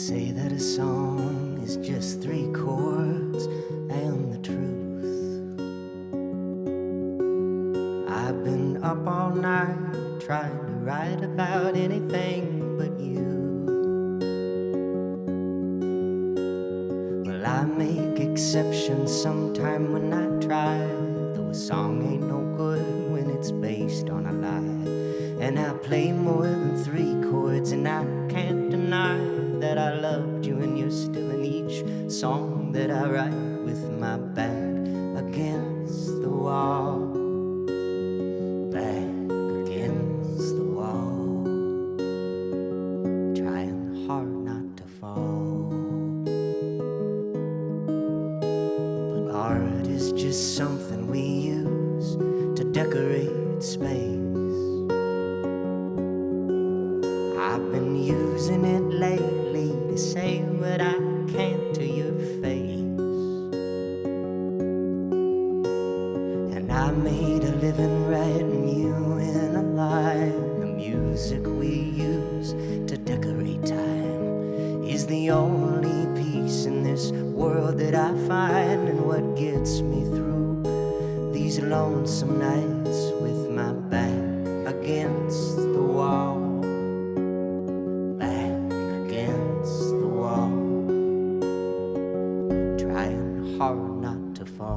say that a song is just 3 chords and the truth. I've been up all night trying to write about anything but you. Well, I make exceptions sometime when I try, though a song ain't no good when it's based on a lie. And I play more than 3 chords, and I can't deny that I loved you, and you're still in each song that I write with my back against the wall. Back against the wall, trying hard not to fall. But art is just something we use to decorate space. I've been using it lately to say what I can to your face. And I made a living writing you in a line. The music we use to decorate time is the only peace in this world that I find, and what gets me through these lonesome nights with my back against the wall. Hard not to fall.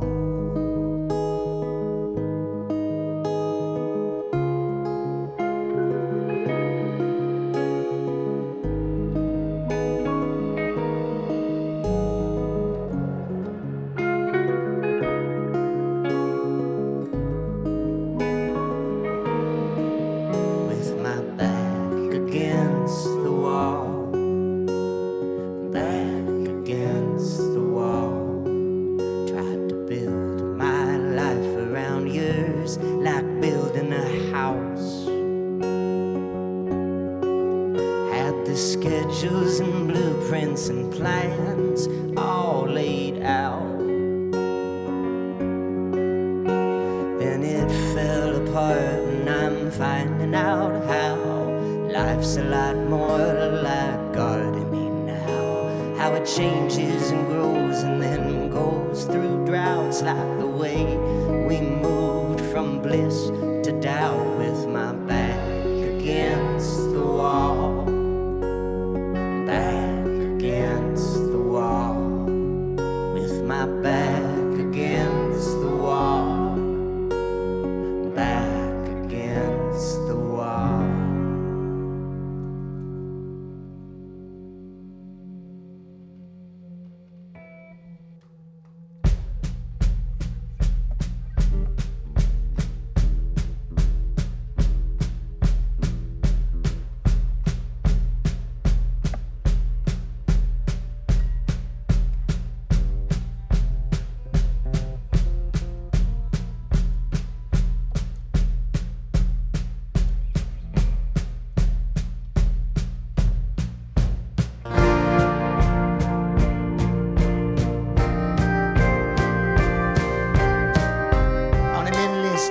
With my back against the wall, back against the wall. Build my life around yours like building a house. Had the schedules and blueprints and plans all laid out. Then it fell apart, and I'm finding out how life's a lot more like gardening now. How it changes and grows and then goes through droughts, like the way we moved from bliss to doubt. With my back against the wall, back against the wall. With my back against the wall, back against the wall.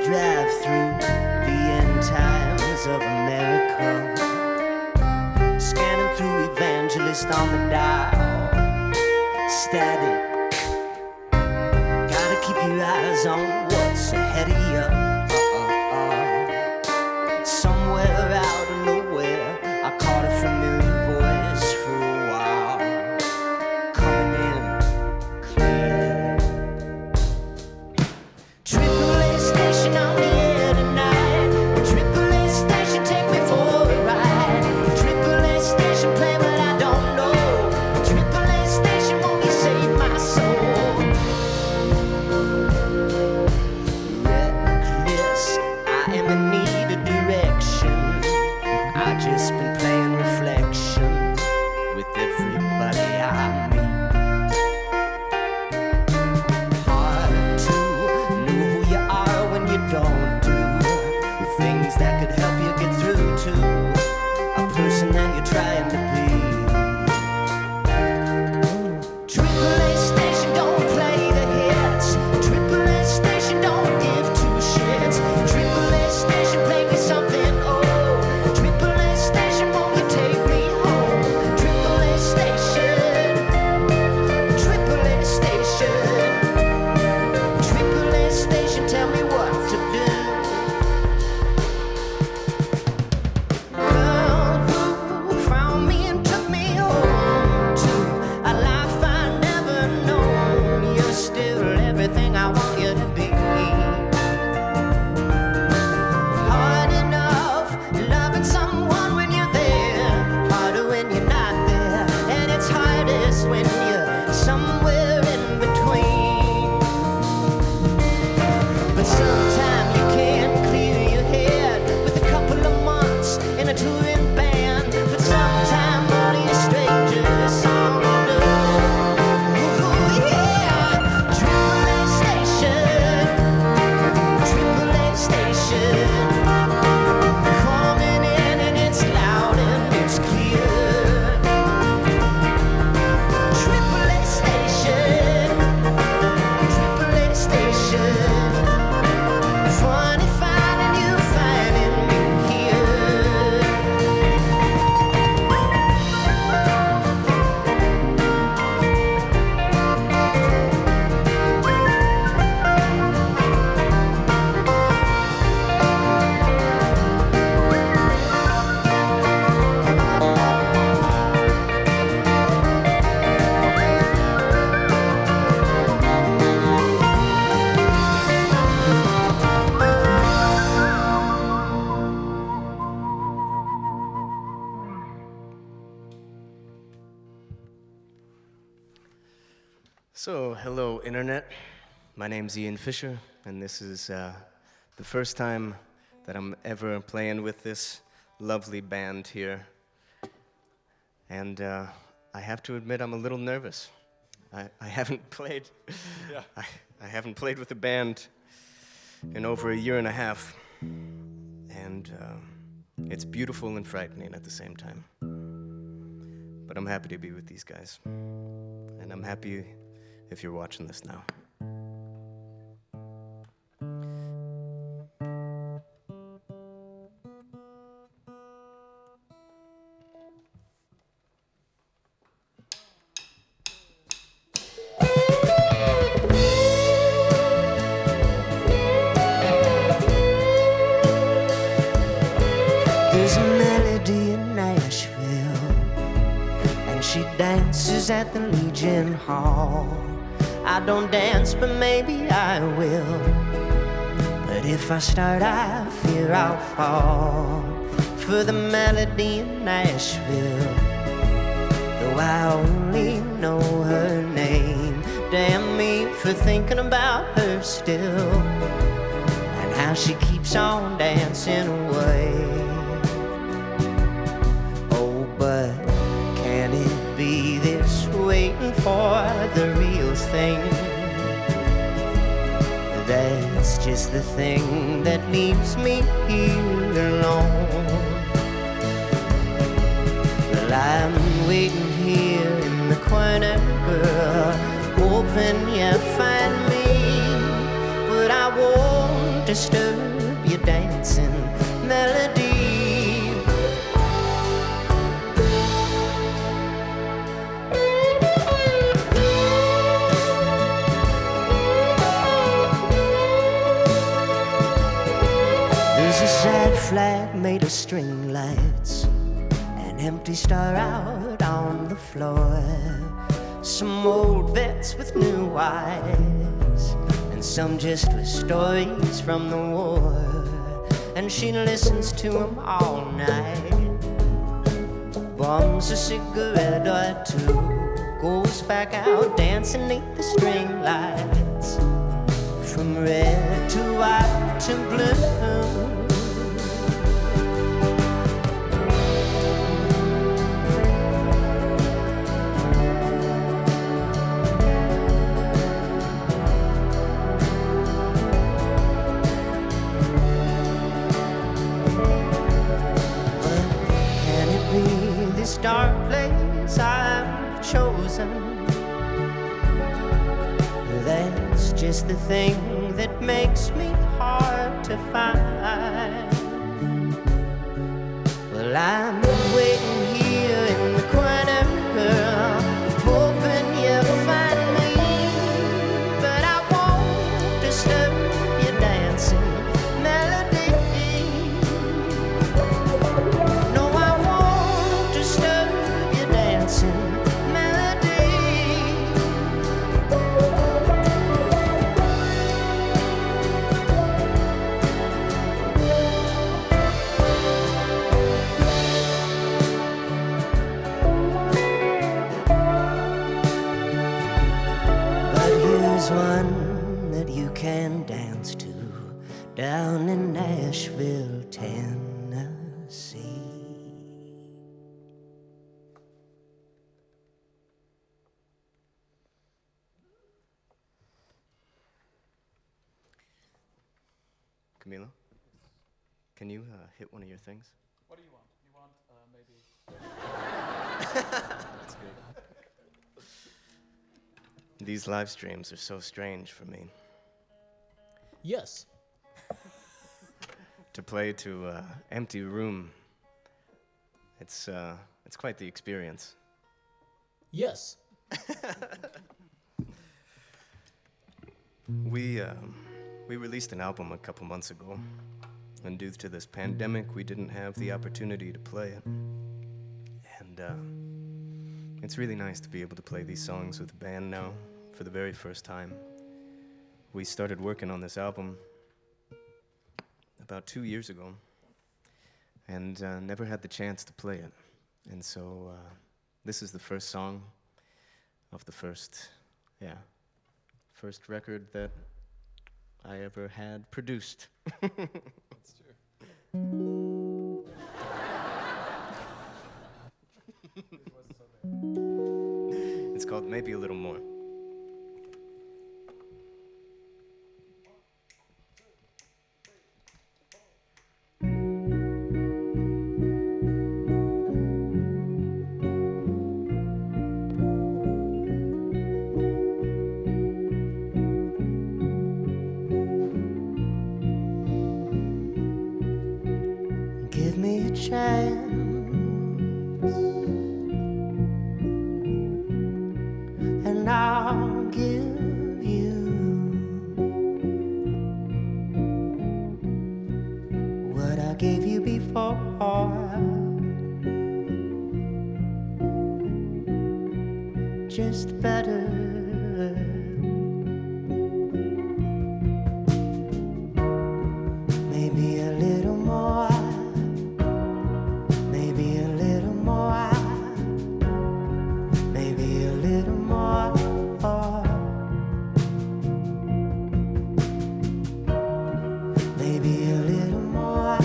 Drive through the end times of America, scanning through Evangelist on the dial. Static, gotta keep your eyes on what's ahead of you. Somewhere out of nowhere, I caught a familiar voice for a while, coming in clear. AAA station on the air tonight. AAA station, take me for a ride. AAA station, play what I don't know. AAA station, won't you save my So, hello, Internet. My name's Ian Fisher, and this is the first time that I'm ever playing with this lovely band here. And I have to admit, I'm a little nervous. I haven't played. Yeah. I haven't played with a band in over a year and a half, and it's beautiful and frightening at the same time. But I'm happy to be with these guys, and I'm happy if you're watching this now. There's a melody in Nashville, and she dances at the Legion Hall. I don't dance, but maybe I will. But if I start, I fear I'll fall for the melody in Nashville. Though I only know her name, damn me for thinking about her still, and how she keeps on dancing away. Oh, but can it be this, waiting for the real thing? That's just the thing that leaves me here alone. Well, I'm waiting here in the corner, girl, hoping you'll find me, but I won't disturb your dancing melody. There's a sad flag made of string lights, an empty star out on the floor, some old vets with new eyes, and some just with stories from the war. And she listens to them all night, bums a cigarette or two, goes back out dancing neath the string lights, from red to white to blue. This dark place I've chosen, that's just the thing that makes me hard to find. Well, I'm waiting here in the corner, girl, hoping you'll find me, but I won't disturb your dancing melody. One that you can dance to down in Nashville, Tennessee. Camilo, can you hit one of your things? What do you want? You want maybe... That's good. These live streams are so strange for me. Yes. To play to an empty room, it's quite the experience. Yes. We released an album a couple months ago, and due to this pandemic, we didn't have the opportunity to play it. And it's really nice to be able to play these songs with the band now for the very first time. We started working on this album about 2 years ago, and never had the chance to play it. And so this is the first song of the first Yeah. First record that I ever had produced. That's true. It's called Maybe a Little More. Give me a chance, and I'll give you what I gave you before. Just better. Maybe a little more. Maybe a little more. Maybe a little more. Maybe a little more.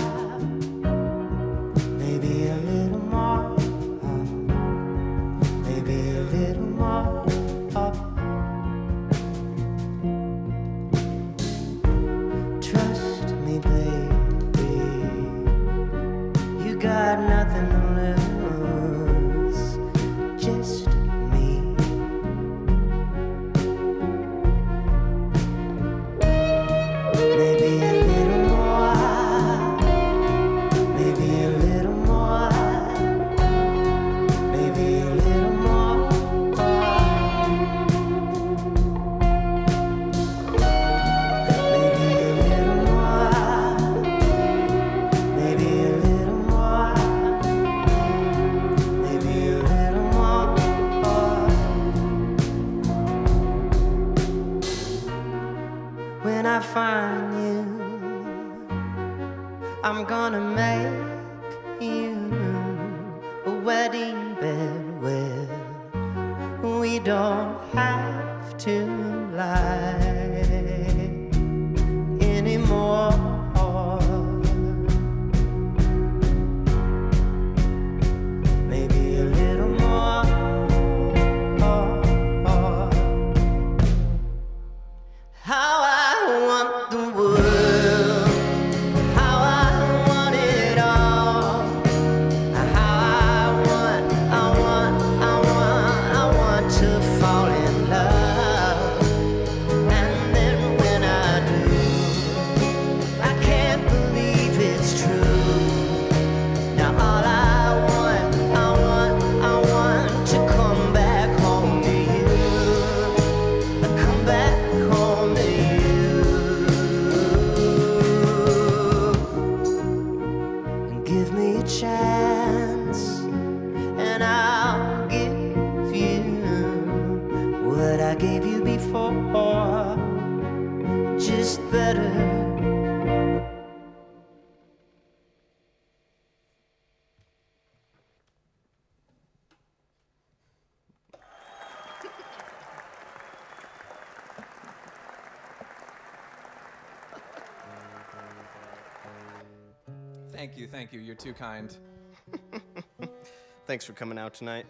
Maybe a little more. Maybe a little more. Trust me, baby. You got nothing to lose. Just me. Maybe a little more. Maybe a little more. Maybe a little more. Maybe a little more. Maybe a little more. Maybe a little more. When I find you, I'm gonna make you a wedding bed where we don't have to lie anymore. Maybe a little more. How I want the world, how I want it all. How I want to fall in love. And then when I do, I can't believe it's true. Now all I want to come back home to you. Come back home to you. And give me a chance, and I'll give you what I gave you before. Just better. Thank you. You're too kind. Thanks for coming out tonight.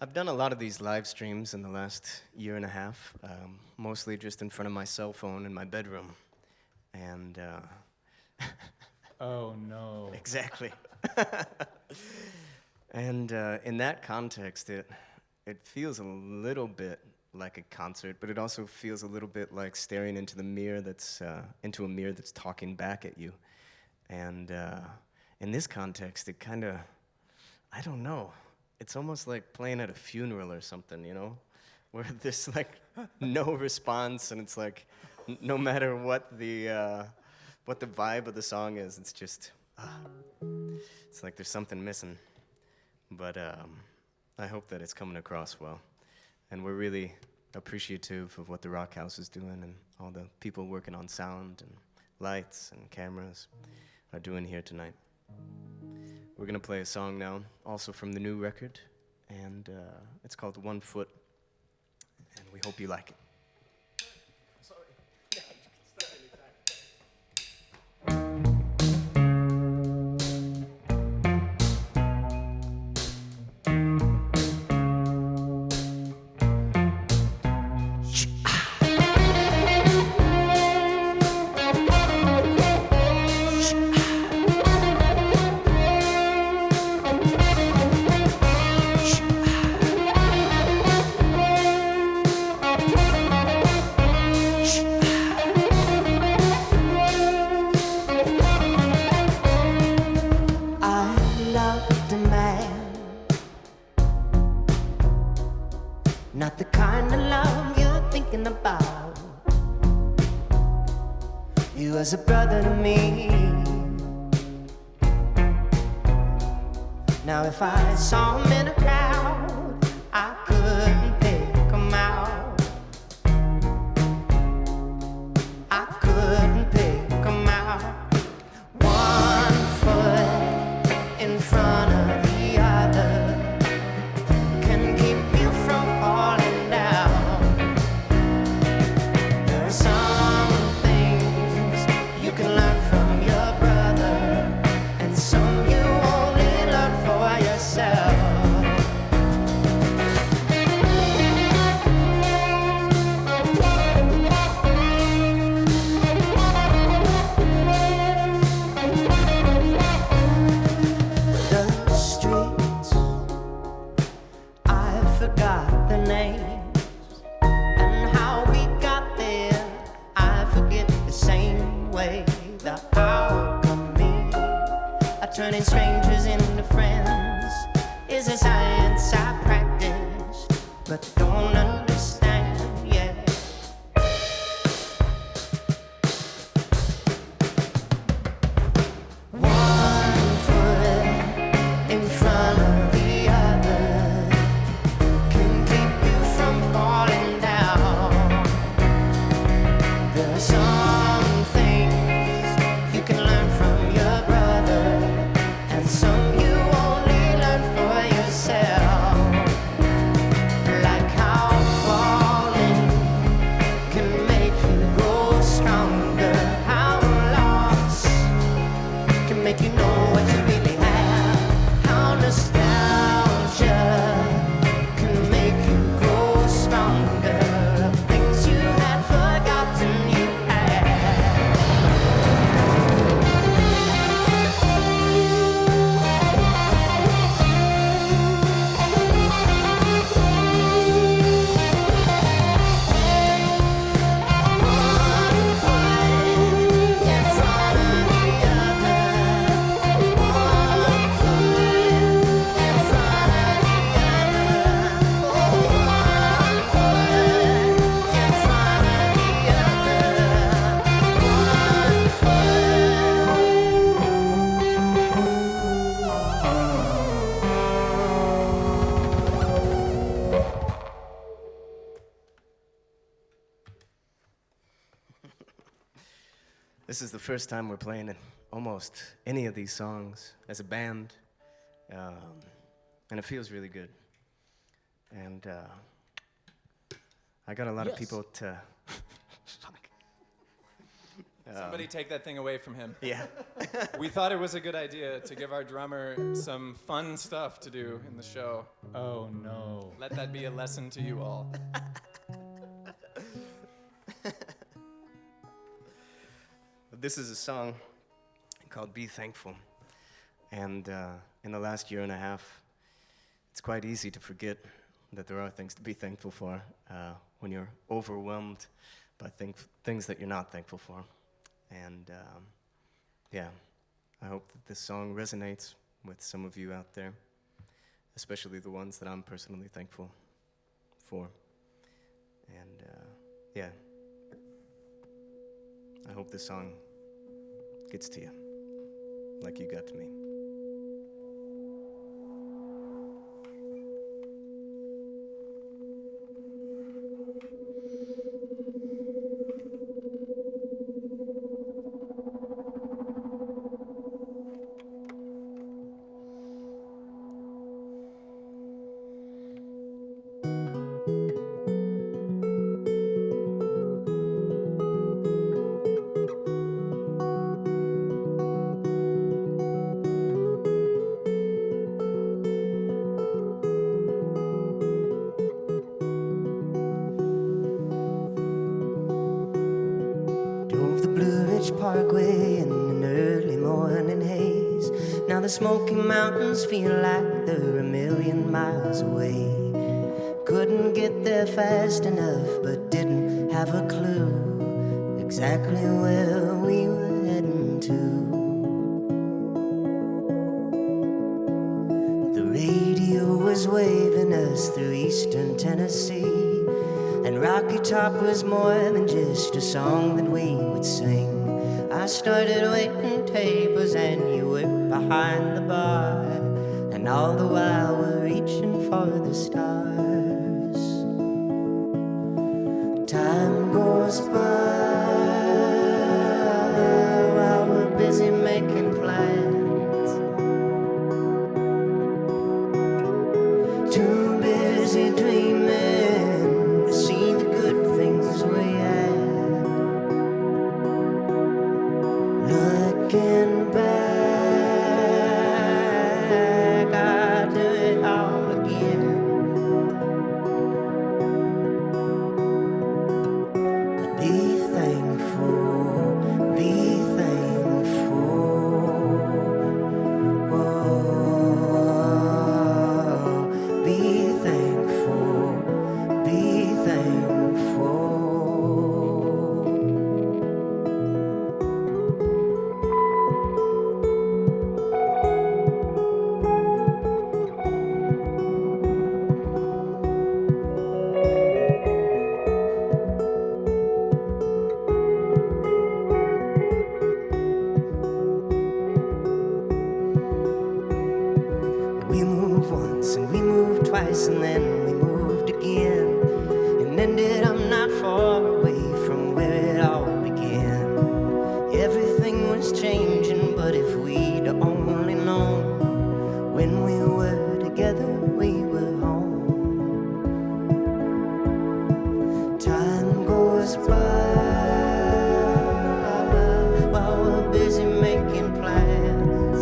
I've done a lot of these live streams in the last year and a half, mostly just in front of my cell phone in my bedroom. And Oh no. exactly. And in that context, it feels a little bit like a concert, but it also feels a little bit like staring into the mirror into a mirror that's talking back at you. And in this context, it kind of, I don't know, it's almost like playing at a funeral or something, you know, where there's like no response, and it's like no matter what the vibe of the song is, it's just it's like there's something missing. But I hope that it's coming across well. And we're really appreciative of what the Rockhouse is doing, and all the people working on sound and lights and cameras are doing here tonight. We're gonna play a song now, also from the new record, and it's called 1 Foot, and we hope you like it. Not the kind of love you're thinking about. You was a brother to me. Now if I saw him in a crowd, I couldn't pick him out. I couldn't pick him out. 1 foot in front of the other can keep you from falling down. There are some things you can learn from your brother, and some you only learn for yourself. The streets, I forgot the names, and how we got there, I forget the same way. The alchemy of turning strangers into friends is a science I practice, but don't understand yet. One foot in front of the other can keep you from falling down. There are some things you can learn from your brother, and some you only learn for yourself. Like how falling can make you grow stronger, how loss can make you know what you really have, how nostalgia can make you grow stronger of things you had forgotten you had. One foot in front of the other. One foot in front of the other. One foot in front of the This is the first time we're playing almost any of these songs as a band, and it feels really good. And I got a lot of people to. Fuck. Somebody take that thing away from him. Yeah. We thought it was a good idea to give our drummer some fun stuff to do in the show. Oh no. Let that be a lesson to you all. This is a song called Be Thankful. And in the last year and a half, it's quite easy to forget that there are things to be thankful for when you're overwhelmed by things that you're not thankful for. And yeah, I hope that this song resonates with some of you out there, especially the ones that I'm personally thankful for. And yeah, I hope this song gets to you like you got to me. the Smoky Mountains feel like they're a million miles away. Couldn't get there fast enough, but didn't have a clue exactly where we were heading to. The radio was waving us through eastern Tennessee, and Rocky Top was more than just a song that we would sing. I started waiting tables and you were behind the bar, and all the while we're reaching for the stars. Time goes by while we're busy making plans, too busy dreaming to see the good things we had. Looking back, I do it all again. But be thankful, be thankful. Oh, be thankful, be thankful. We moved once and we moved twice and then we moved again, and ended up not far away from where it all began. Everything was changing, but if we'd only known, when we were together we were home. Time goes by while we're busy making plans,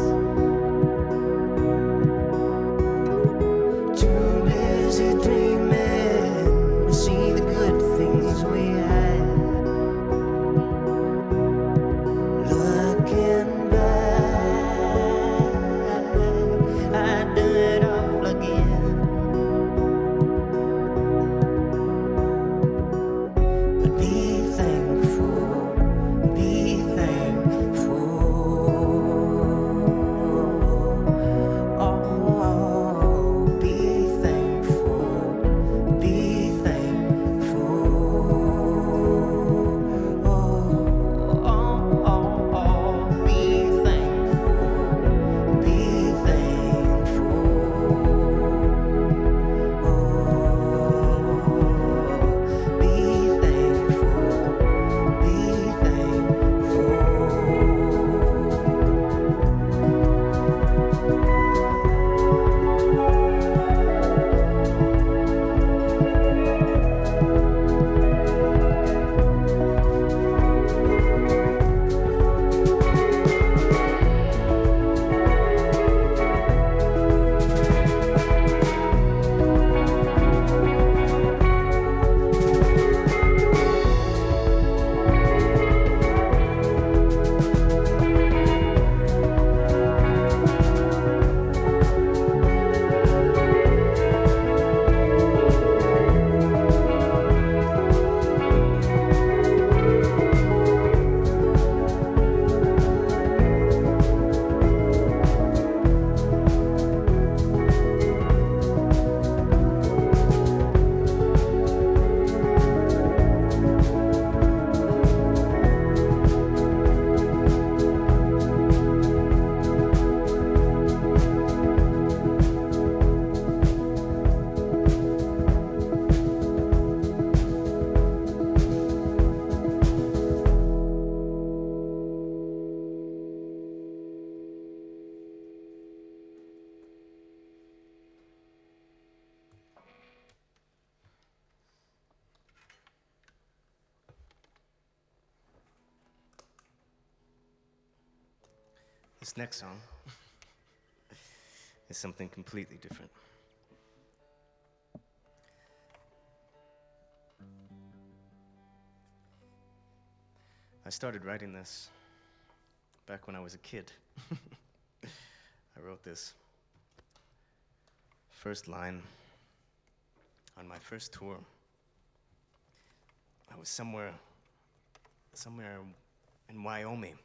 too busy dreaming to see the good things we had. Looking back, I do it all again. But be thankful, be thankful. Oh, be thankful, be thankful. Be thankful, be thankful. Be thankful, be This next song is something completely different. I started writing this back when I was a kid. I wrote this first line on my first tour. I was somewhere in Wyoming,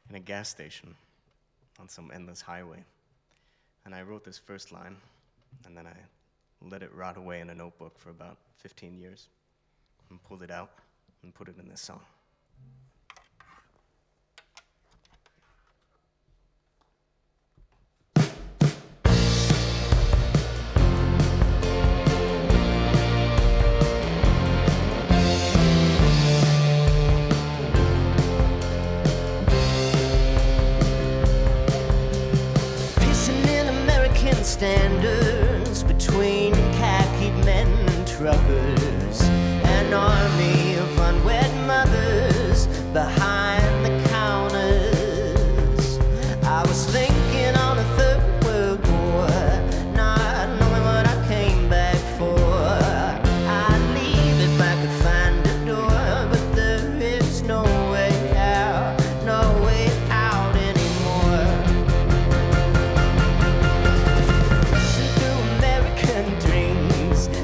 in a gas station on some endless highway. And I wrote this first line, and then I let it rot away in a notebook for about 15 years, and pulled it out and put it in this song. Standards between khaki men and truckers, an army of unwed mothers behind the counters. I was thinking on a third world war, not knowing what I came back for. I'd leave if I could find a door, but there is no way out, no way out anymore.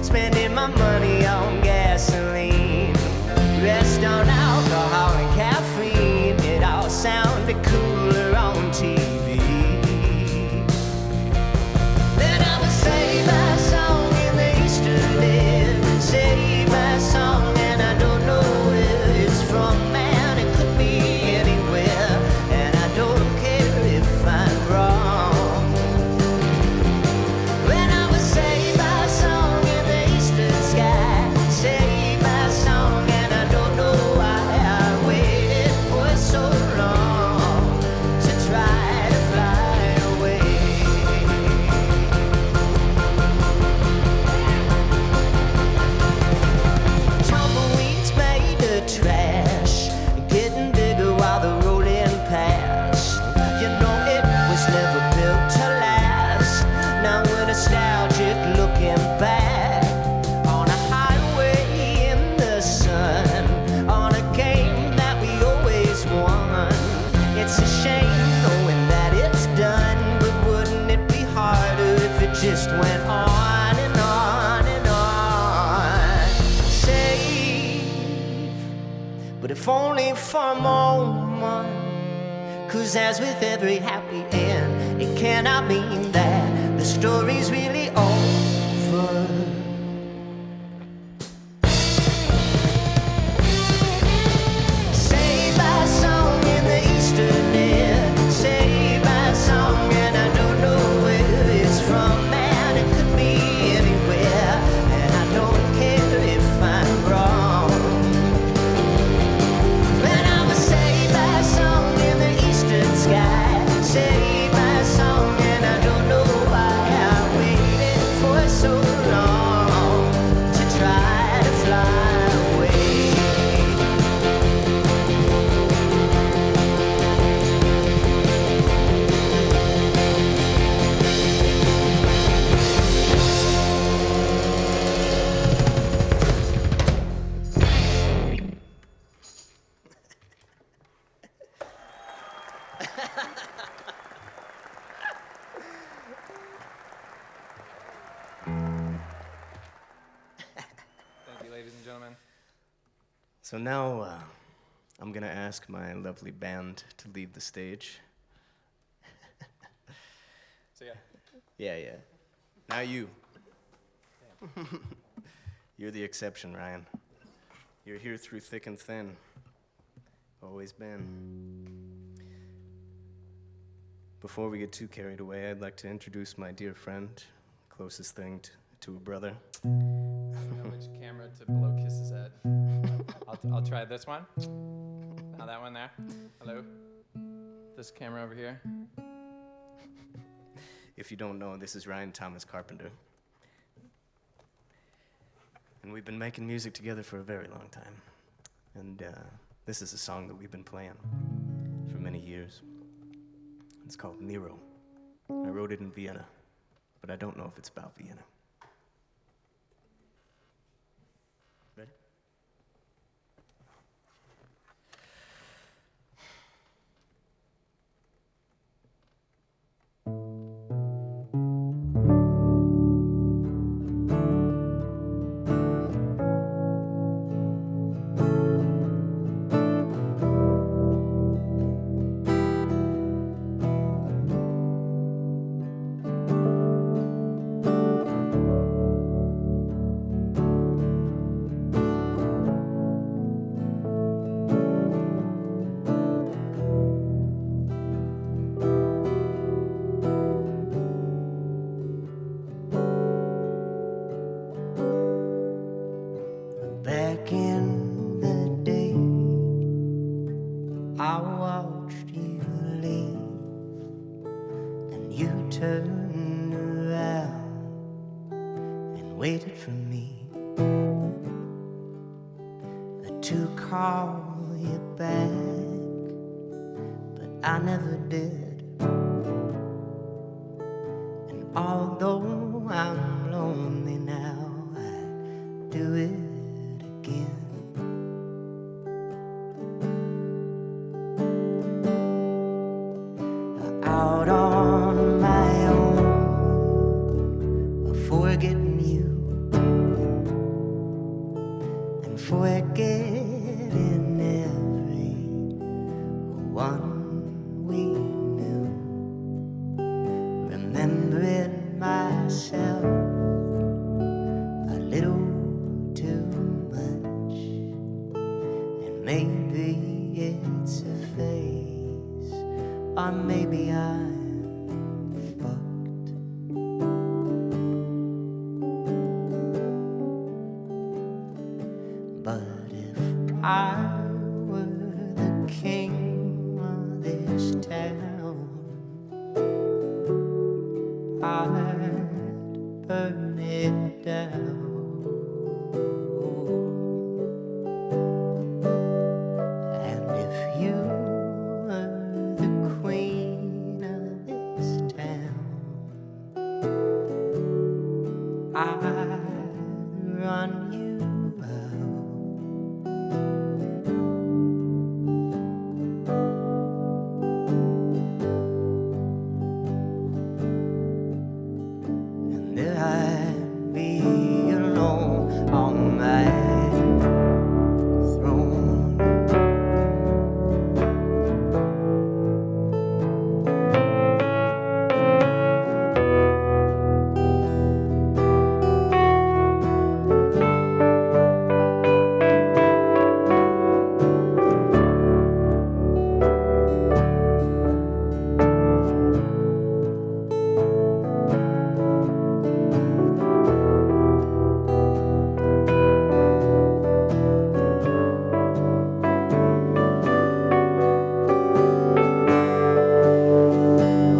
Spending my money on gasoline, rest on alcohol and caffeine. It all sounded cooler on TV. Then I was saved by a song in the Eastern Dead, saved by a song, and I don't know where it's from, man. It could be anywhere, and I don't care if I'm wrong. When I was saved by a song, saved by a song, and I don't know why I waited for so long to try to fly away. Tumbleweeds made of trash, getting bigger while they're rolling past. You know it was never built to last. Now we're nostalgic looking back on a highway in the sun, on a game that we always won. It's a shame knowing that it's done, but wouldn't it be harder if it just went on and on and on? Safe, but if only for a moment. 'Cause as with every happy end, it cannot mean that the story's really over. Saved by a song in the Eastern Air, saved by a song, and I don't know where it's from, man. It could be anywhere, and I don't care if I'm wrong. When I was saved by a song in the eastern sky, saved by a song, and I don't know why I waited for so long to try to fly away. Thank you, ladies and gentlemen. So now I'm gonna ask my lovely band to leave the stage. So yeah, Yeah. Now you. You're the exception, Ryan. You're here through thick and thin. Always been. Before we get too carried away, I'd like to introduce my dear friend, closest thing to a brother. I don't know which camera to blow kisses at. I'll try this one. Now that one there. Hello. This camera over here. If you don't know, this is Ryan Thomas Carpenter. And we've been making music together for a very long time. And this is a song that we've been playing for many years. It's called Nero. I wrote it in Vienna, but I don't know if it's about Vienna. Ready? watched you leave, and you turned around and waited for me to call you back, but I never did. And although I'm lonely now, I do it again. Out on my own, forgetting you and forgetting everyone we knew, remembering myself a little too much, and maybe it's a phase, or maybe I'm fucked. But if I were the king of this town, I'd burn it down. And if you were the queen of this town, I'd run you out. And there I'd be alone on my throne.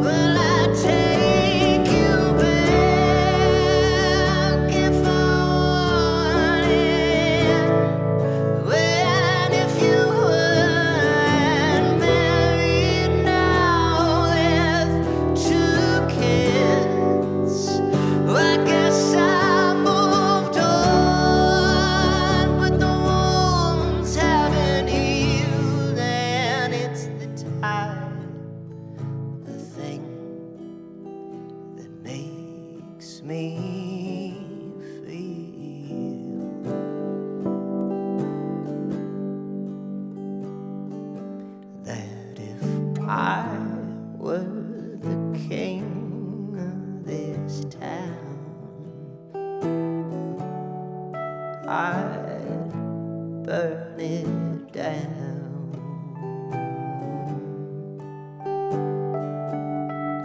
Will I take you back if I wanted? When if you weren't married now with 2 kids, I guess I moved on, but the wounds haven't healed, and it's the time, the thing that makes me feel that if I were the king of this town, I'd burn it down.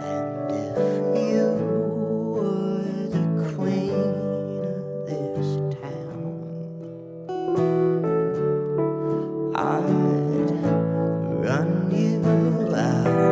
And if you were the queen of this town, I'd run you out.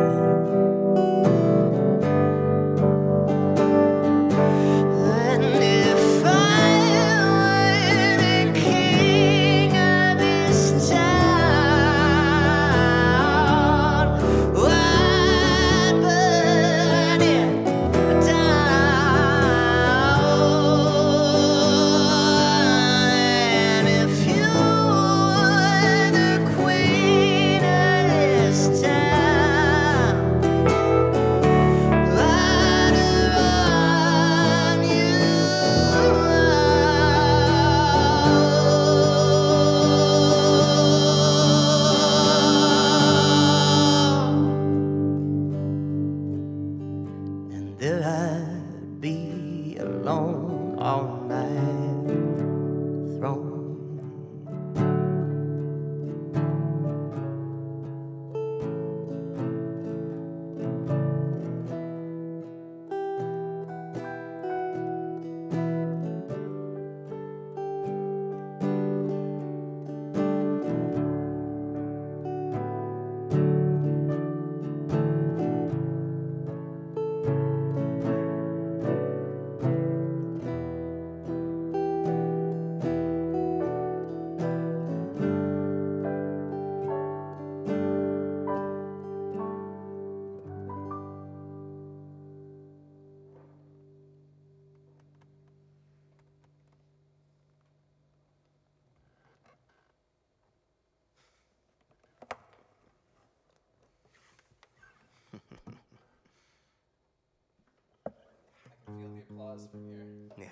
applause from here. Yeah,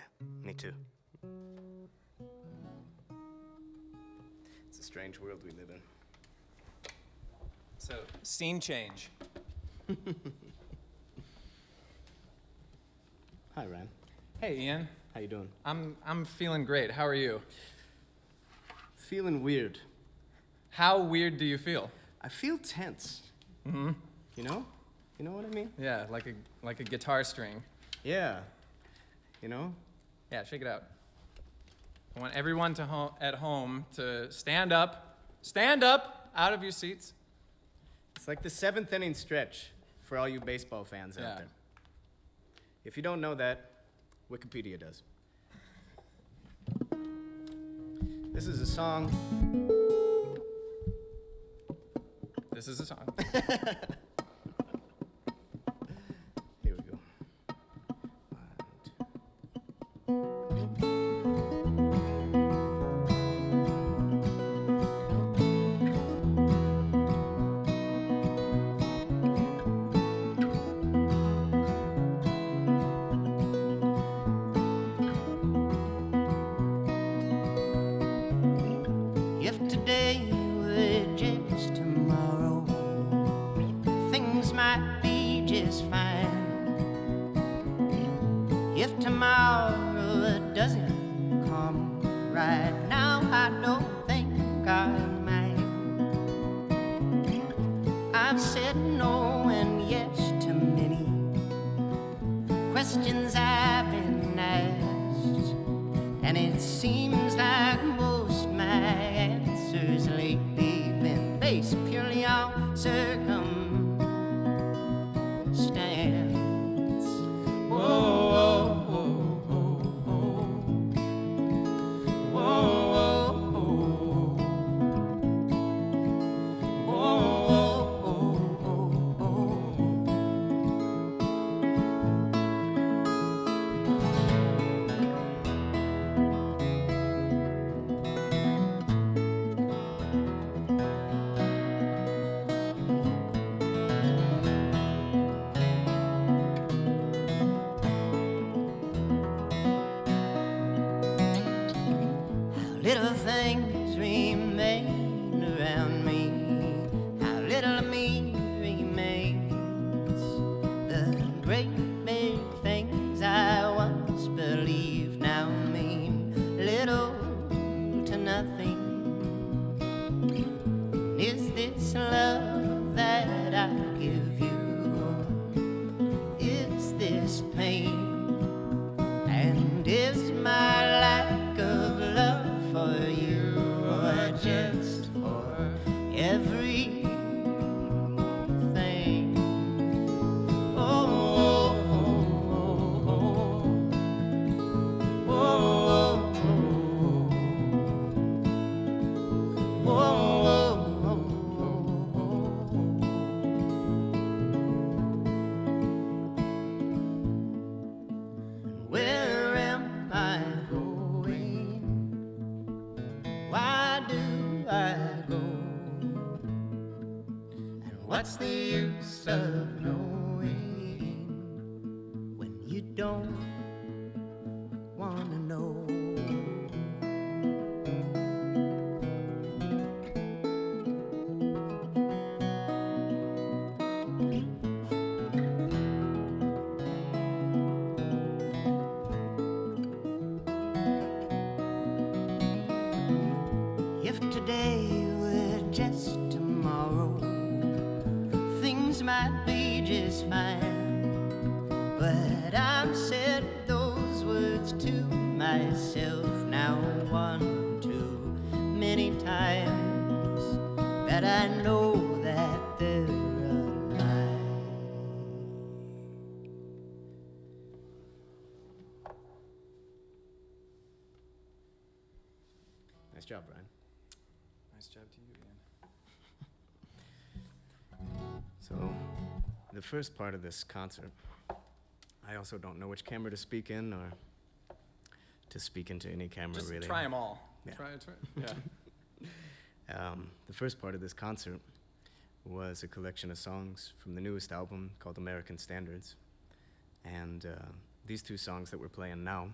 me too. It's a strange world we live in. So, scene change. Hi, Ryan. Hey, Ian. How you doing? I'm feeling great. How are you? Feeling weird. How weird do you feel? I feel tense. Mm-hmm. You know? You know what I mean? Yeah, like a guitar string. Yeah. You know? Yeah, shake it out. I want everyone at home to stand up out of your seats. It's like the 7th inning stretch for all you baseball fans Yeah. out there. If you don't know that, Wikipedia does. This is a song. This is a song. Here we go. 1, 2. If today were just tomorrow, things might be just fine. If tomorrow doesn't come right now, I don't think I might. I've said no and yes to many questions I've been asked, and it seems like most my answers lately been based purely on circumstance. Whoa, whoa, whoa, whoa, whoa, whoa, whoa, whoa, whoa, whoa. Little things remain around me. How little of me remains. The great big things I once believed now mean little to nothing. Is this love that I give you? Is this pain? And is my lack of love for you or just for everything? Oh, oh, oh, oh, oh, oh, oh, Where am I going? Why do I go? And what's the use of knowing when you don't wanna know? If today were just tomorrow, things might be just fine. But I've said those words to myself now one too many times, that I know that they're a lie. Nice job, Brian. Nice job to you, Ian. So, the first part of this concert, I also don't know which camera to speak in or to speak into any camera, Just really. try them all. Yeah. Try. Yeah. The first part of this concert was a collection of songs from the newest album called American Standards. And these two songs that we're playing now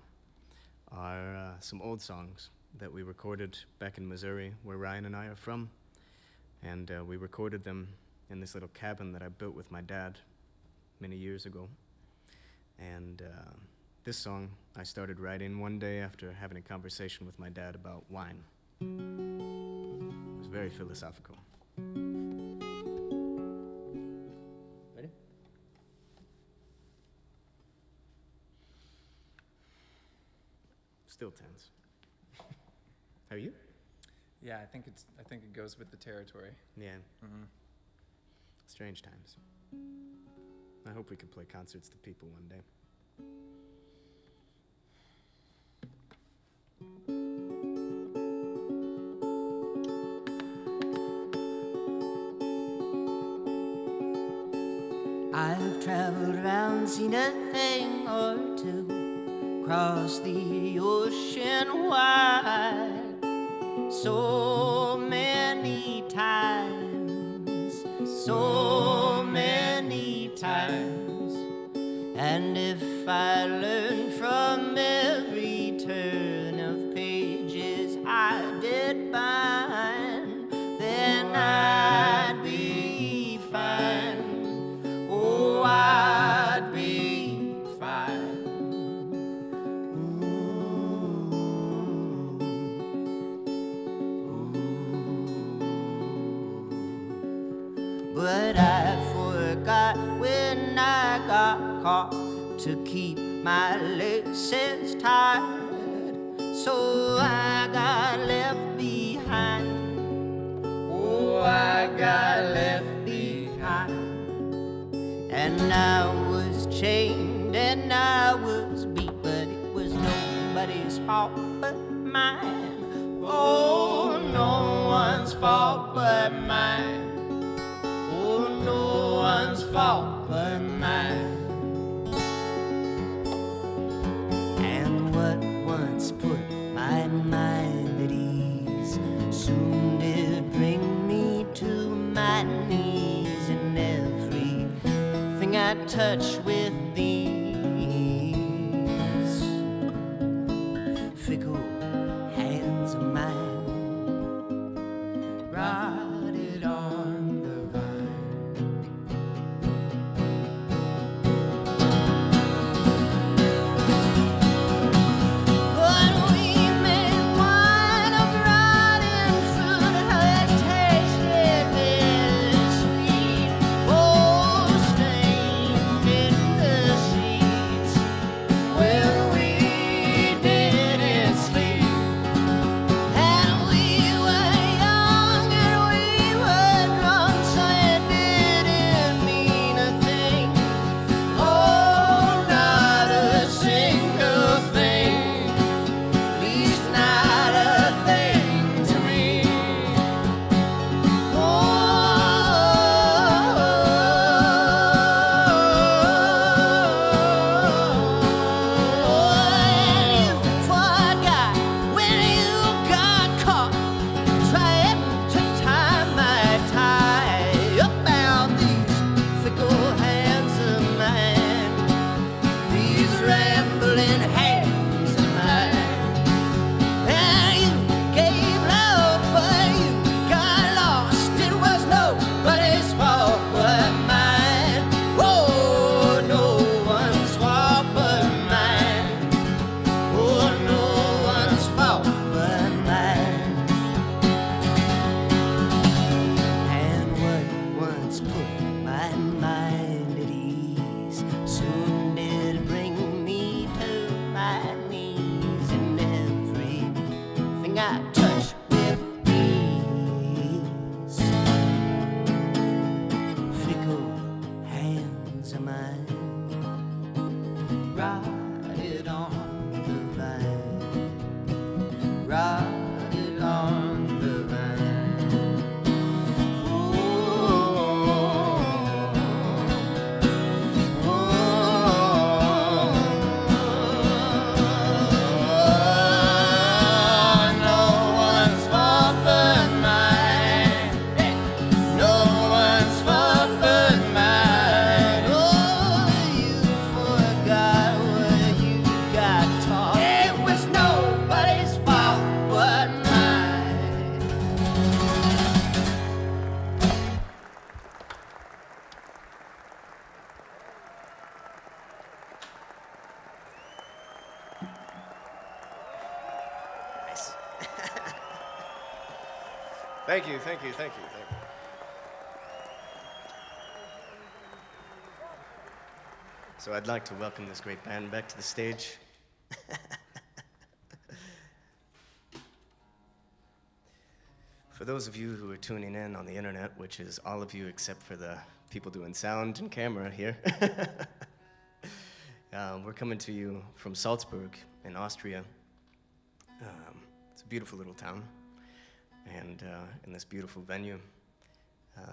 are some old songs that we recorded back in Missouri, where Ryan and I are from. And we recorded them in this little cabin that I built with my dad many years ago. And this song I started writing one day after having a conversation with my dad about wine. It was very philosophical. Ready? Still tense. How are you? Yeah, I think it goes with the territory. Yeah. Mm-hmm. Strange times. I hope we can play concerts to people one day. I've traveled around, seen a thing or two, crossed the ocean wide, so many times, so many times. And if I learned from every turn of pages I did find, then I'd be fine. Oh, I'd be fine. But I forgot when I got caught to keep my laces tied, so I got left behind. Oh, I got left behind. And I was chained and I was beat, but it was nobody's fault but mine. Oh, no one's fault but mine. Oh, no one's fault but mine. And what once put my mind at ease soon did bring me to my knees, and everything I touch with these fickle hands of mine rotted on the Thank you, thank you, thank you, thank you. So I'd like to welcome this great band back to the stage. For those of you who are tuning in on the internet, which is all of you except for the people doing sound and camera here, we're coming to you from Salzburg in Austria. It's a beautiful little town, and in this beautiful venue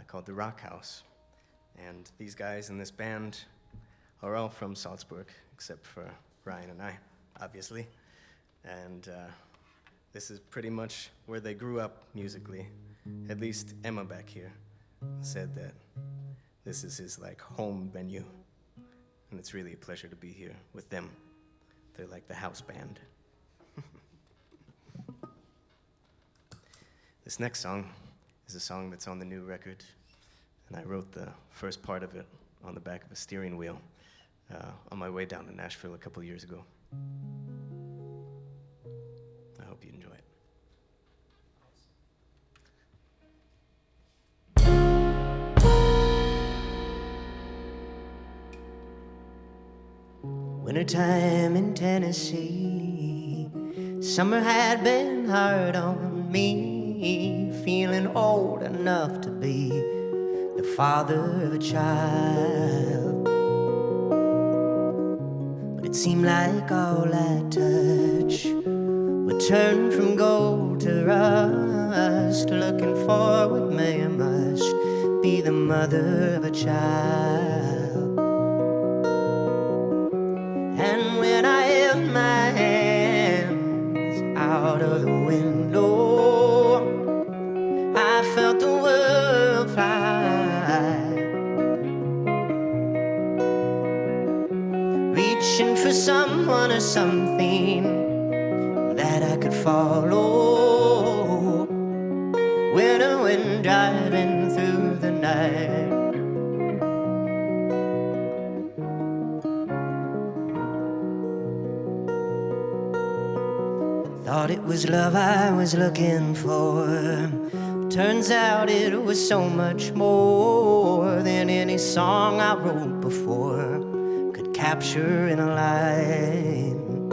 called the Rockhouse. And these guys in this band are all from Salzburg, except for Ryan and I, obviously. And this is pretty much where they grew up musically. At least Emma back here said that this is his home venue. And it's really a pleasure to be here with them. They're like the house band. This next song is a song that's on the new record, and I wrote the first part of it on the back of a steering wheel on my way down to Nashville a couple years ago. I hope you enjoy it. Wintertime in Tennessee, summer had been hard on me, feeling old enough to be the father of a child. But it seemed like all I touched would turn from gold to rust, looking for what may must be the mother of a child. And when I held my hands out of the window, I felt the world fly, reaching for someone or something that I could follow. Winter wind driving through the night, thought it was love I was looking for. Turns out it was so much more than any song I wrote before could capture in a line.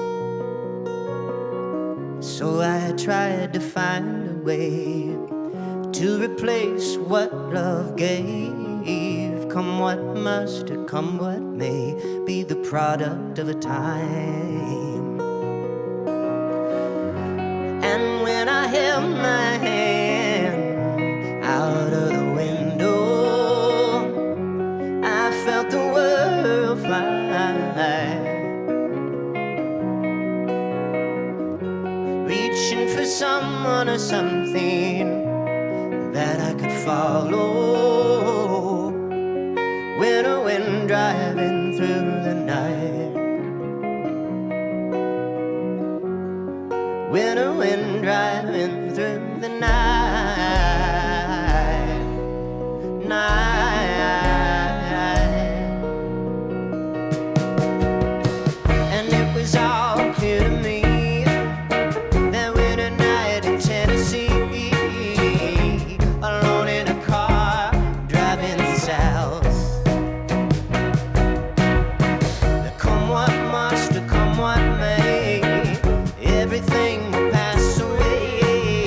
So I tried to find a way to replace what love gave. Come what must or come what may, be the product of a time. And when I held my hand out of the window, I felt the world fly, reaching for someone or something that I could follow. Winter wind driving through the night, winter wind driving through the night, and it was all clear to me that winter night in Tennessee, alone in a car driving south. Come what must or come what may, everything will pass away.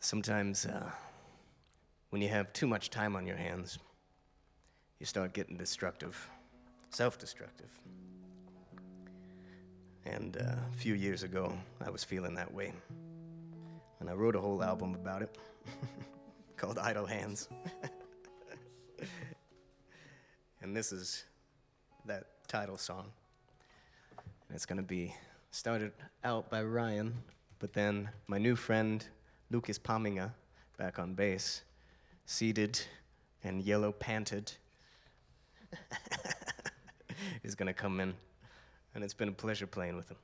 Sometimes, when you have too much time on your hands, you start getting destructive, self-destructive. And a few years ago, I was feeling that way. And I wrote a whole album about it called Idle Hands. And this is that title song. And it's gonna be started out by Ryan, but then my new friend, Lucas Paminga, back on bass, seated and yellow panted, is gonna come in. And it's been a pleasure playing with him.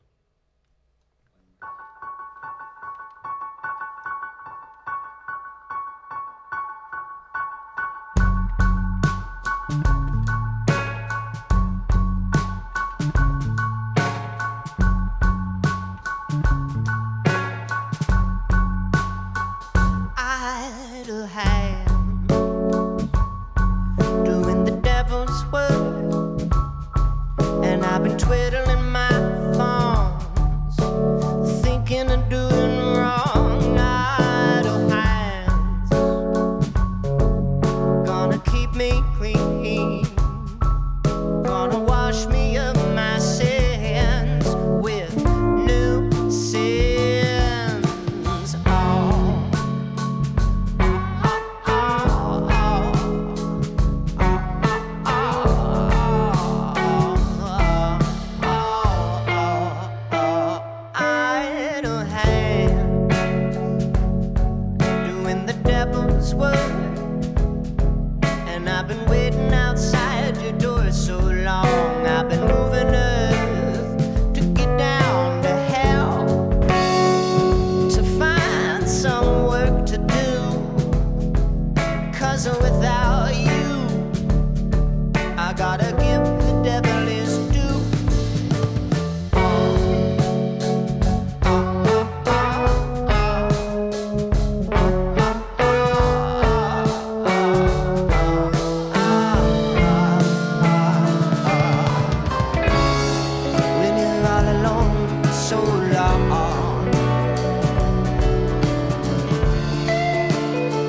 Idle hand, doing the devil's work, and I've been twiddling my thumbs, thinking of doing wrong. Idle hands, gonna keep me clean, gonna wash me of my sins with new sins. Idle hand, doing the devil's work, and I've been waiting outside your door so long. I've been moving earth to get down to hell, to find some work to do, 'cause without you I gotta give the devil his due. When you're all alone so long,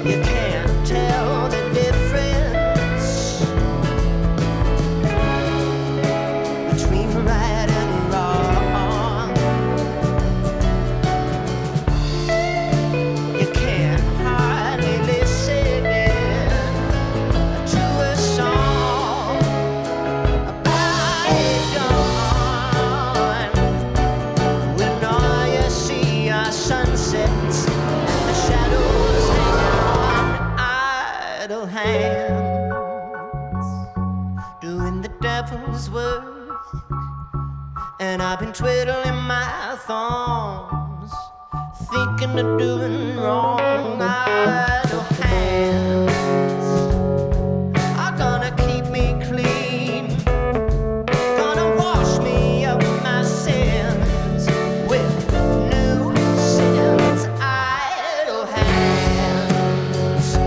you can't tell the difference between right and wrong. You can't hardly listen to a song about it gone, when all you see are sunsets and the shadows hang on. Idle hands, doing the devil's work, and I've been twiddling my thumbs, thinking of doing wrong. Idle hands are gonna keep me clean, gonna wash me of my sins with new sins. Idle hands.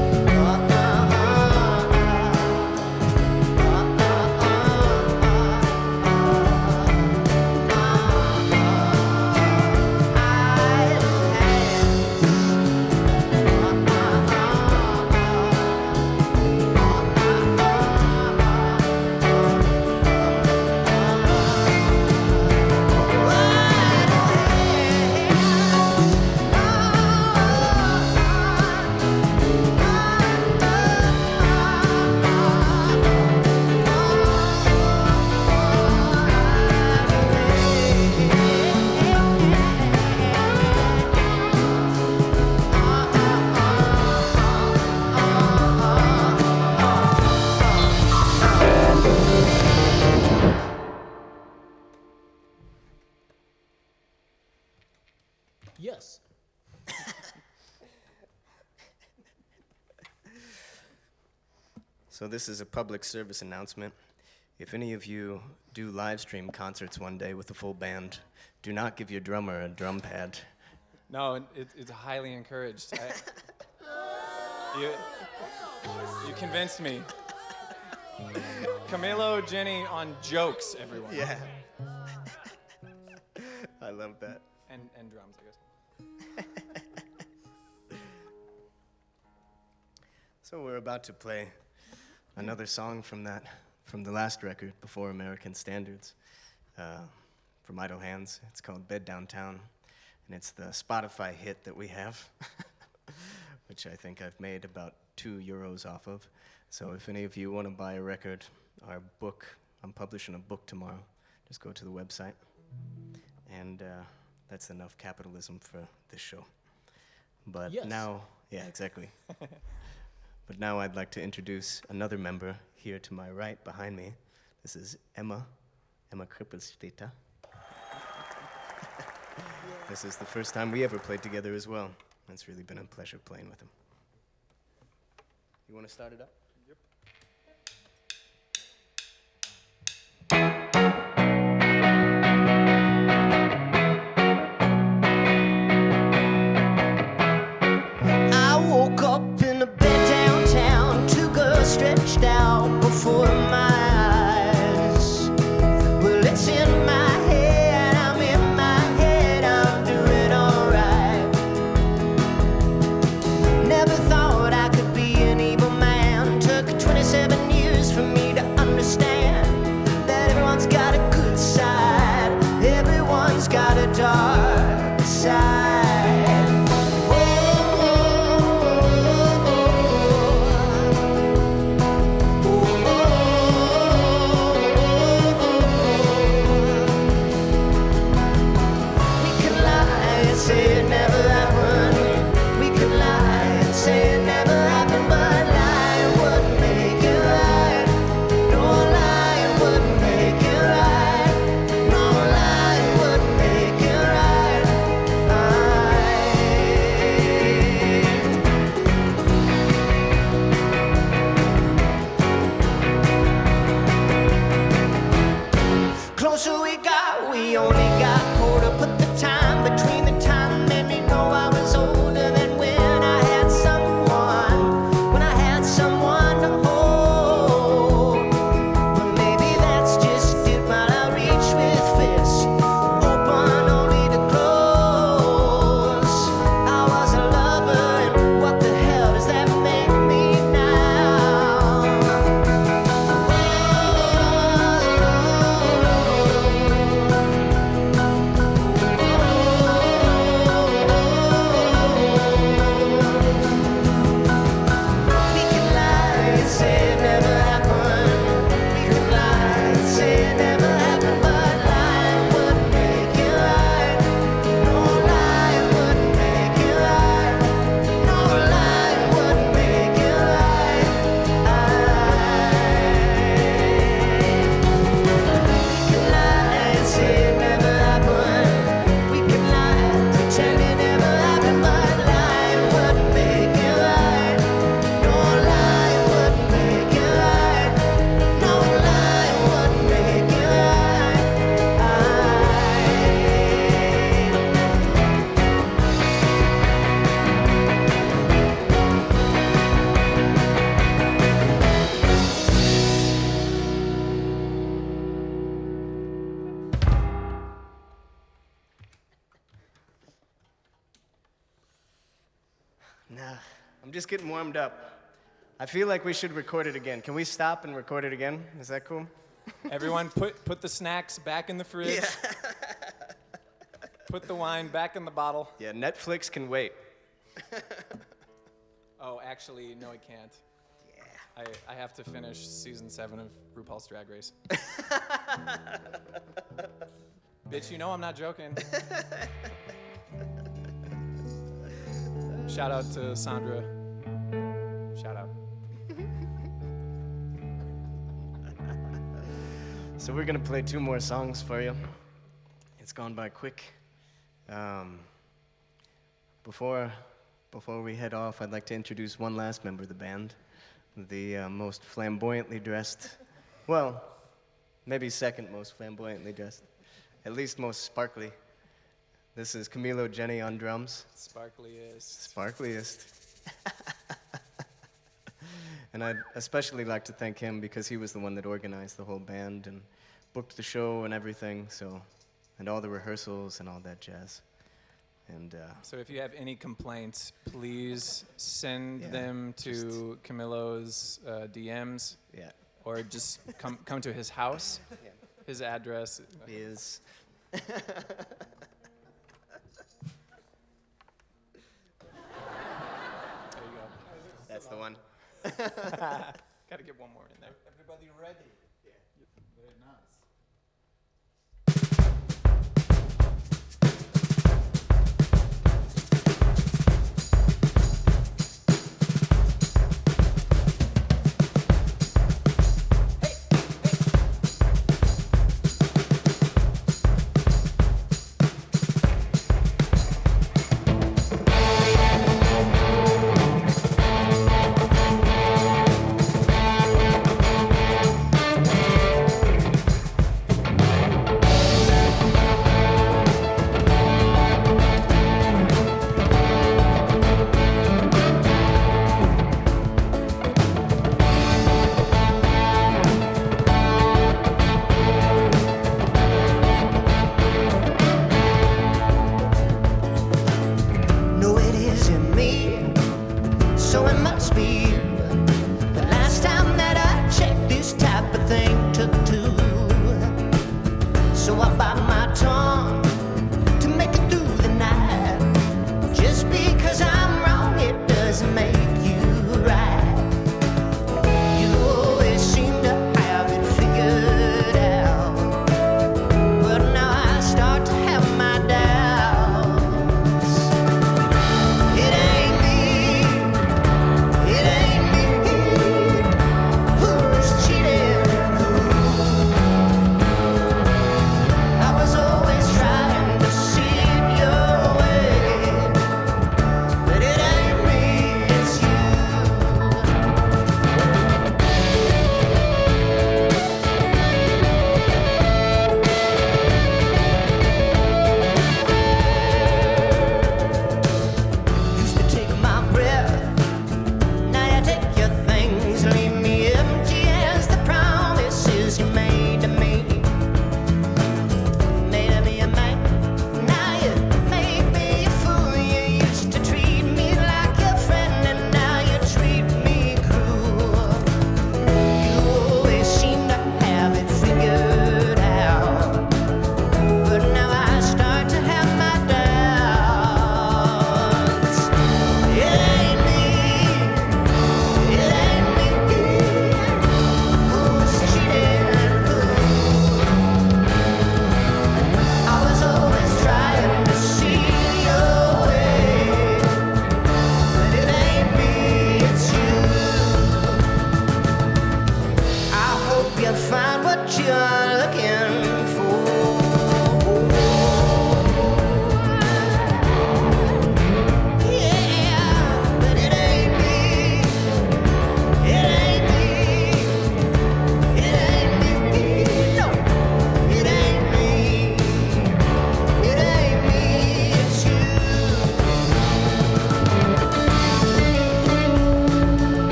Yes. So this is a public service announcement. If any of you do live stream concerts one day with a full band, do not give your drummer a drum pad. No, it's highly encouraged. You convinced me. Camilo, Jenny on jokes, everyone. Yeah. I love that. And drums, I guess. So we're about to play another song from the last record, Before American Standards, from Idle Hands. It's called Bed Downtown, and it's the Spotify hit that we have, which I think I've made about €2 off of. So if any of you want to buy a record, our book, I'm publishing a book tomorrow, just go to the website. And that's enough capitalism for this show. But Yes. now, yeah, exactly. But now I'd like to introduce another member here to my right, behind me. This is Emma Krippelstädter. This is the first time we ever played together as well. It's really been a pleasure playing with him. You want to start it up? Yep. I woke up in a bed downtown, two girls stretched out before my eyes. Well, it's in my head, I'm in my head, I'm doing alright. Never thought I could be an evil man. Took 27 years for me to understand that everyone's got a good side, everyone's got a dark side. Closer we got, we only got colder. Put the time between the time made me know I was older than when I had someone to hold. But maybe that's just it while I reach with fists open only to close. I was a lover, and what the hell does that make me now? We can lie and say it never happened. We can lie and say it never happened, but lying wouldn't make it right. No lying wouldn't make it right. No lying wouldn't make it right. We can lie and say it never happened. We can lie, pretend it never happened, but lying wouldn't make it right. No lie wouldn't make it right. No lie wouldn't make it right. Nah, I'm just getting warmed up. I feel like we should record it again. Can we stop and record it again? Is that cool? Everyone, put the snacks back in the fridge. Put the wine back in the bottle. Yeah, Netflix can wait. Oh, actually, no, I can't. Yeah. I have to finish season 7 of RuPaul's Drag Race. Bitch, you know I'm not joking. Shout out to Sandra. Shout out. So we're gonna play 2 more songs for you. It's gone by quick. Before we head off, I'd like to introduce one last member of the band, the most flamboyantly dressed, well, maybe second most flamboyantly dressed, at least most sparkly. This is Camilo Jenny on drums. Sparkliest. Sparkliest. And I'd especially like to thank him because he was the one that organized the whole band and booked the show and everything, and all the rehearsals and all that jazz. And So if you have any complaints, please send Yeah, them to Camillo's DMs, yeah, or just come to his house. Yeah. His address. is There you go. that's the one. Got to get one more in there. Everybody ready? Yeah. Very nice. No, it isn't me, so it must be you. The last time that I checked, this type of thing took two. So I bite my tongue to make it through the night. Just because I'm wrong, it doesn't make you right. You always seem to have it figured out, but now I start to have my doubts. It ain't me, who's cheating who. I was always trying to see it your way, but it ain't me, it's you. Used to take my breath, now you take your things, leave me empty as the promises you made to me. Made me a man, now you make me a fool. You used to treat me like a friend, and now you treat me cruel. You always seem to have it figured out, but now I start to have my doubts. It ain't me, who's cheating who. I was always trying to see your way, but it ain't me, it's you. I hope you find what you're looking for. Yeah, but it ain't me, it ain't me, it ain't me, no, it ain't me, it's you.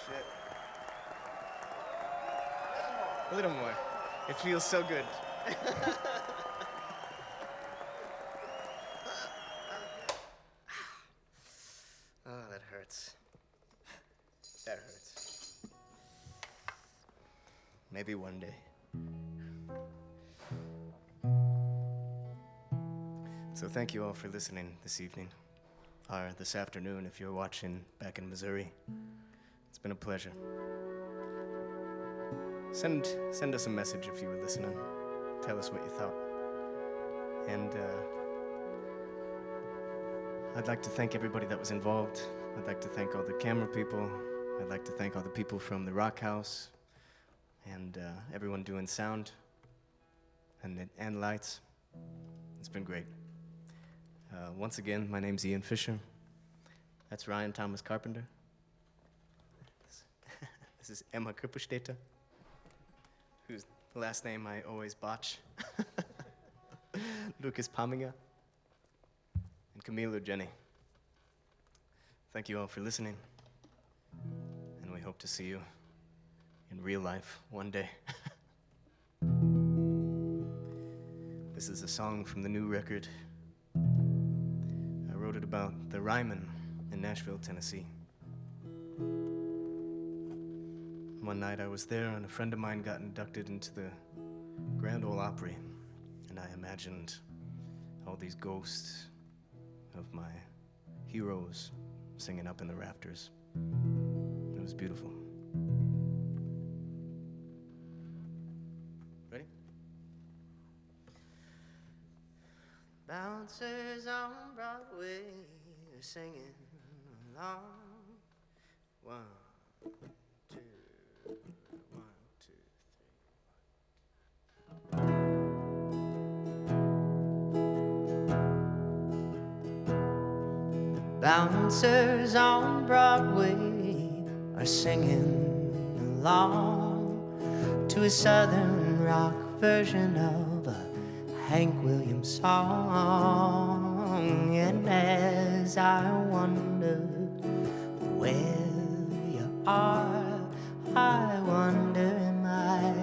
Shit. A little more. It feels so good. Oh, that hurts. That hurts. Maybe one day. So thank you all for listening this evening, or this afternoon if you're watching back in Missouri. It's been a pleasure. Send us a message if you were listening. tell us what you thought. And I'd like to thank everybody that was involved. I'd like to thank all the camera people. I'd like to thank all the people from the Rockhouse and everyone doing sound and lights. It's been great. Once again, my name's Ian Fisher. That's Ryan Thomas Carpenter. This is Emma Krippenstetter, whose last name I always botch. Lucas Paminger. And Camille Jenny. Thank you all for listening. And we hope to see you in real life one day. This is a song from the new record. I wrote it about the Ryman in Nashville, Tennessee. One night I was there and a friend of mine got inducted into the Grand Ole Opry, and I imagined all these ghosts of my heroes singing up in the rafters. It was beautiful. Ready? Bouncers on Broadway are singing along. 1, 2, 1, 2, 3. Bouncers on Broadway are singing along to a southern rock version of a Hank Williams song. And as I wondered where you are, I wonder, am I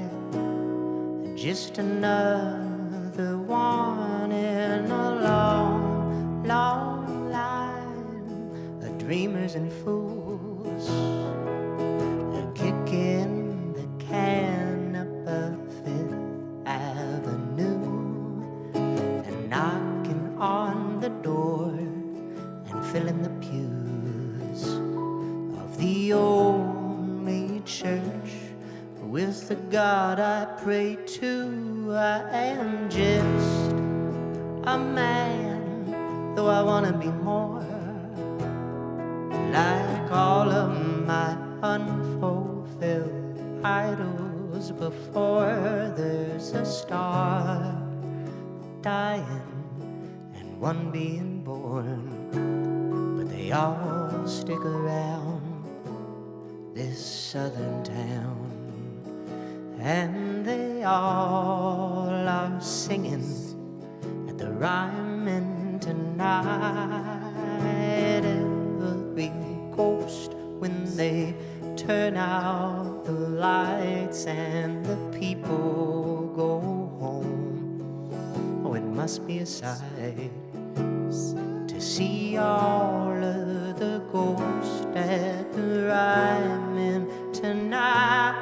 just another one in a long, long line of dreamers and fools, kicking the can up a Fifth Avenue and knocking on the door and filling the pews of the only church with the God I pray to. I am just a man, though I wanna be more like all of my unfulfilled idols before. There's a star dying and one being born, but they all stick around this southern town, and they all are singing at the Ryman tonight. Every ghost when they turn out the lights and the people go home. Oh, it must be a sight to see all of the ghosts at the Ryman tonight.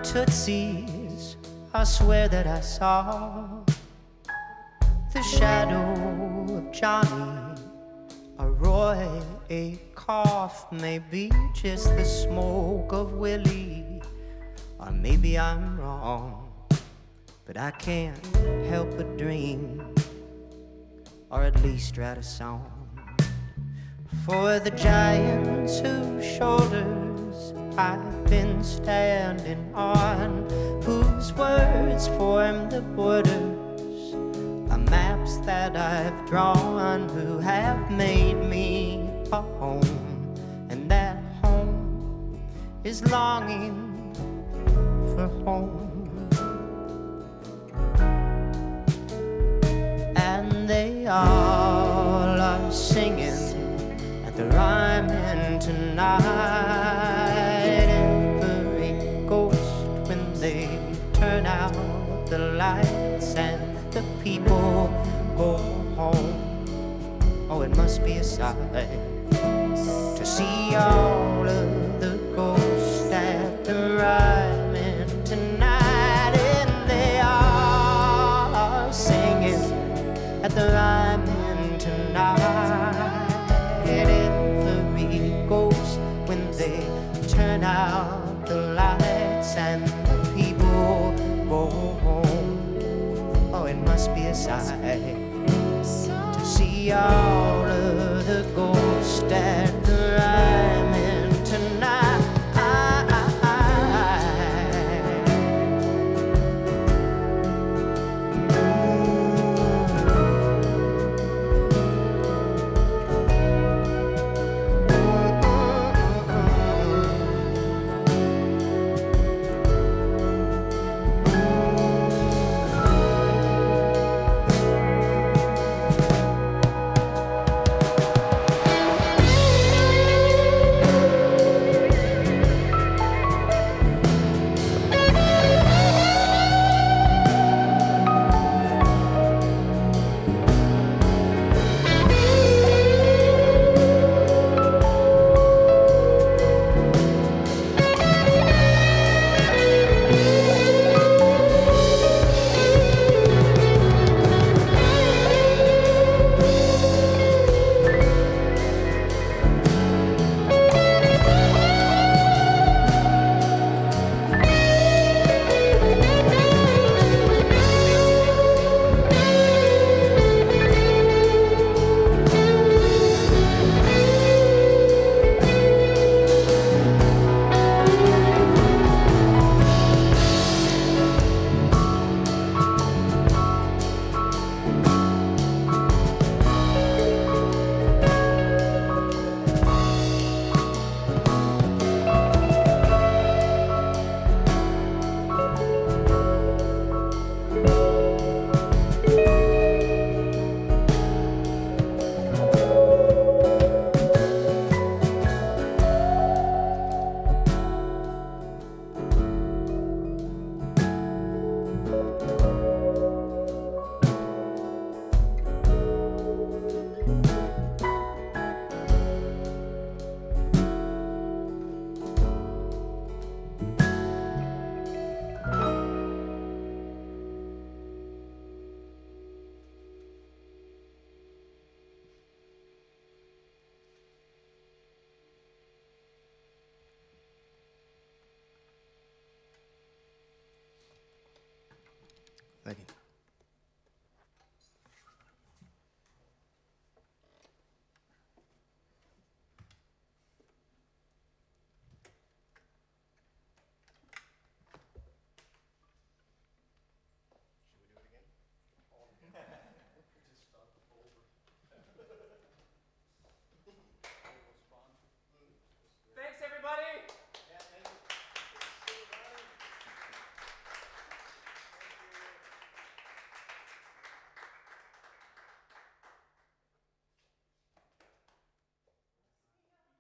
Tootsie's, I swear that I saw the shadow of Johnny, a Roy, a cough, maybe just the smoke of Willie, or maybe I'm wrong, but I can't help but dream, or at least write a song for the giants whose shoulders I've been standing on, whose words form the borders of maps that I've drawn, who have made me a home, and that home is longing for home. And they all are singing at the Ryman tonight. Every ghost when they turn out lights and the people go home. Oh, it must be a sight to see all of the ghosts at the Ryman tonight, and they are singing at the Ryman tonight. Every ghost when they turn out the lights and the people go home. Oh, it must be a sight to see all of the ghosts at the Ryman tonight. Thank you.